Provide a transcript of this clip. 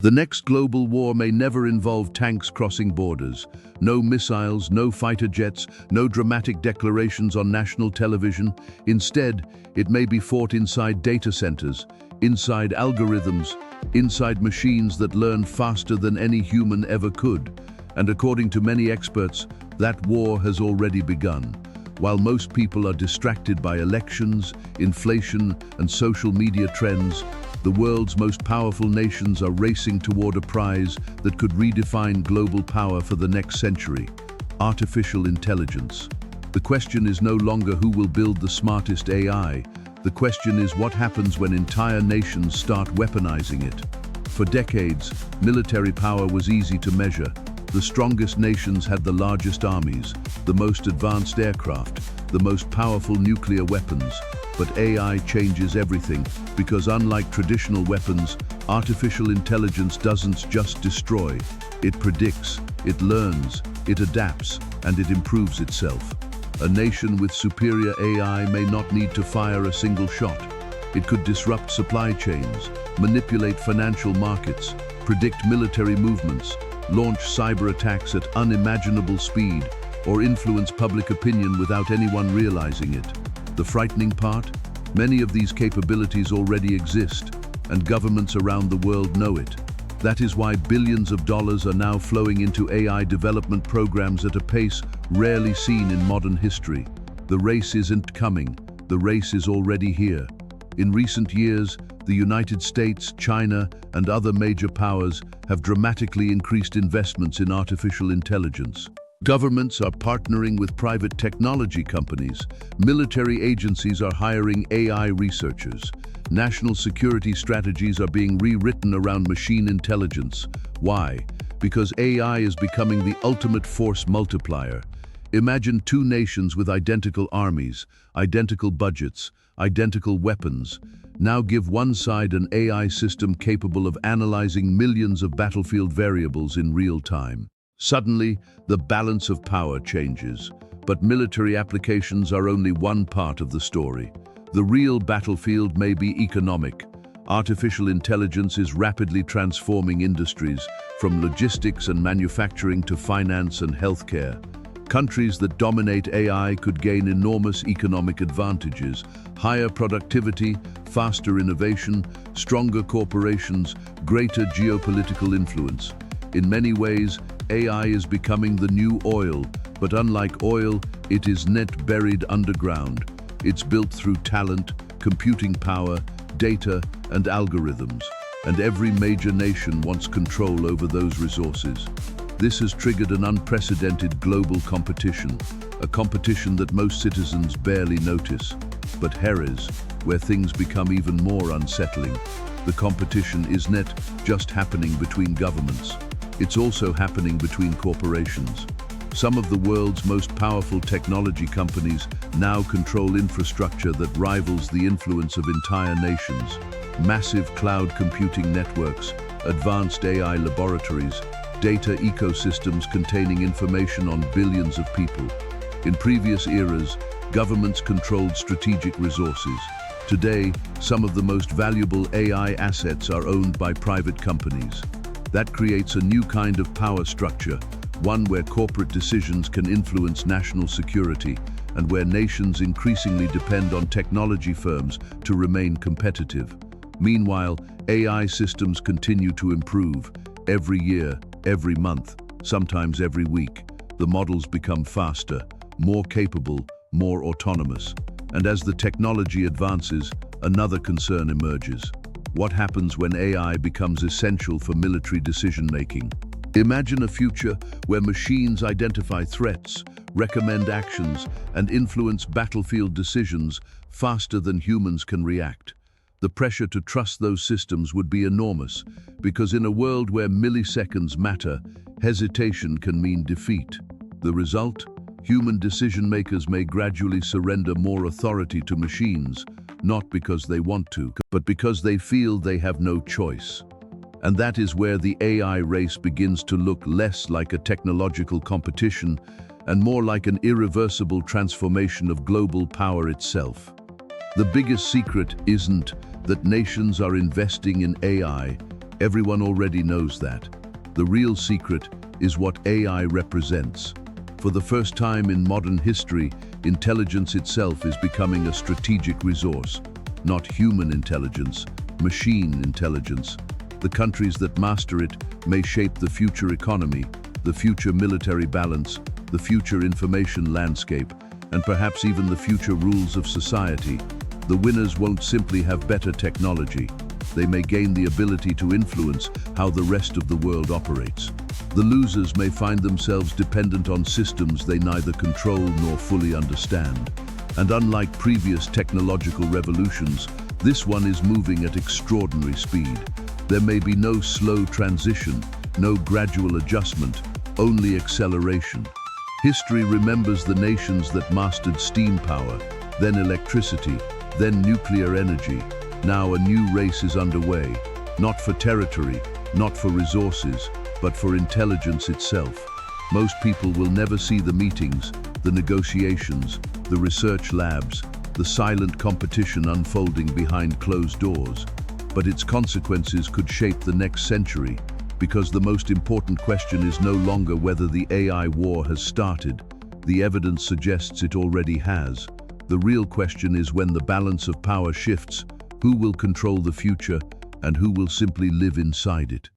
The next global war may never involve tanks crossing borders. No missiles, no fighter jets, no dramatic declarations on national television. Instead, it may be fought inside data centers, inside algorithms, inside machines that learn faster than any human ever could. And according to many experts, that war has already begun. While most people are distracted by elections, inflation, and social media trends, the world's most powerful nations are racing toward a prize that could redefine global power for the next century: artificial intelligence. The question is no longer who will build the smartest AI. The question is what happens when entire nations start weaponizing it. For decades, military power was easy to measure. The strongest nations had the largest armies, the most advanced aircraft, the most powerful nuclear weapons. But AI changes everything, because unlike traditional weapons, artificial intelligence doesn't just destroy. It predicts, it learns, it adapts, and it improves itself. A nation with superior AI may not need to fire a single shot. It could disrupt supply chains, manipulate financial markets, predict military movements, launch cyber attacks at unimaginable speed, or influence public opinion without anyone realizing it. The frightening part? Many of these capabilities already exist, and governments around the world know it. That is why billions of dollars are now flowing into AI development programs at a pace rarely seen in modern history. The race isn't coming, the race is already here. In recent years, the United States, China, and other major powers have dramatically increased investments in artificial intelligence. Governments are partnering with private technology companies. Military agencies are hiring AI researchers. National security strategies are being rewritten around machine intelligence. Why? Because AI is becoming the ultimate force multiplier. Imagine two nations with identical armies, identical budgets, identical weapons. Now give one side an AI system capable of analyzing millions of battlefield variables in real time. Suddenly, the balance of power changes. But military applications are only one part of the story. The real battlefield may be economic. Artificial intelligence is rapidly transforming industries, from logistics and manufacturing to finance and healthcare. Countries that dominate AI could gain enormous economic advantages: higher productivity, faster innovation, stronger corporations, greater geopolitical influence. In many ways, AI is becoming the new oil, but unlike oil, it is not buried underground. It's built through talent, computing power, data, and algorithms, and every major nation wants control over those resources. This has triggered an unprecedented global competition, a competition that most citizens barely notice. But here's where things become even more unsettling. The competition is not just happening between governments. It's also happening between corporations. Some of the world's most powerful technology companies now control infrastructure that rivals the influence of entire nations. Massive cloud computing networks, advanced AI laboratories, data ecosystems containing information on billions of people. In previous eras, governments controlled strategic resources. Today, some of the most valuable AI assets are owned by private companies. That creates a new kind of power structure, one where corporate decisions can influence national security and where nations increasingly depend on technology firms to remain competitive. Meanwhile, AI systems continue to improve. Every year, every month, sometimes every week, the models become faster, more capable, more autonomous. And as the technology advances, another concern emerges. What happens when AI becomes essential for military decision-making? Imagine a future where machines identify threats, recommend actions, and influence battlefield decisions faster than humans can react. The pressure to trust those systems would be enormous, because in a world where milliseconds matter, hesitation can mean defeat. The result? Human decision-makers may gradually surrender more authority to machines, not because they want to, but because they feel they have no choice. And that is where the AI race begins to look less like a technological competition and more like an irreversible transformation of global power itself. The biggest secret isn't that nations are investing in AI, Everyone already knows that. The real secret is what AI represents. For the first time in modern history, intelligence itself is becoming a strategic resource. Not human intelligence, machine intelligence. The countries that master it may shape the future economy, the future military balance, the future information landscape, and perhaps even the future rules of society. The winners won't simply have better technology. They may gain the ability to influence how the rest of the world operates. The losers may find themselves dependent on systems they neither control nor fully understand. And unlike previous technological revolutions, this one is moving at extraordinary speed. There may be no slow transition, no gradual adjustment, only acceleration. History remembers the nations that mastered steam power, then electricity, then nuclear energy. Now a new race is underway, not for territory, not for resources, but for intelligence itself. Most people will never see the meetings, the negotiations, the research labs, the silent competition unfolding behind closed doors. But its consequences could shape the next century, because the most important question is no longer whether the AI war has started. The evidence suggests it already has. The real question is when the balance of power shifts, who will control the future and who will simply live inside it.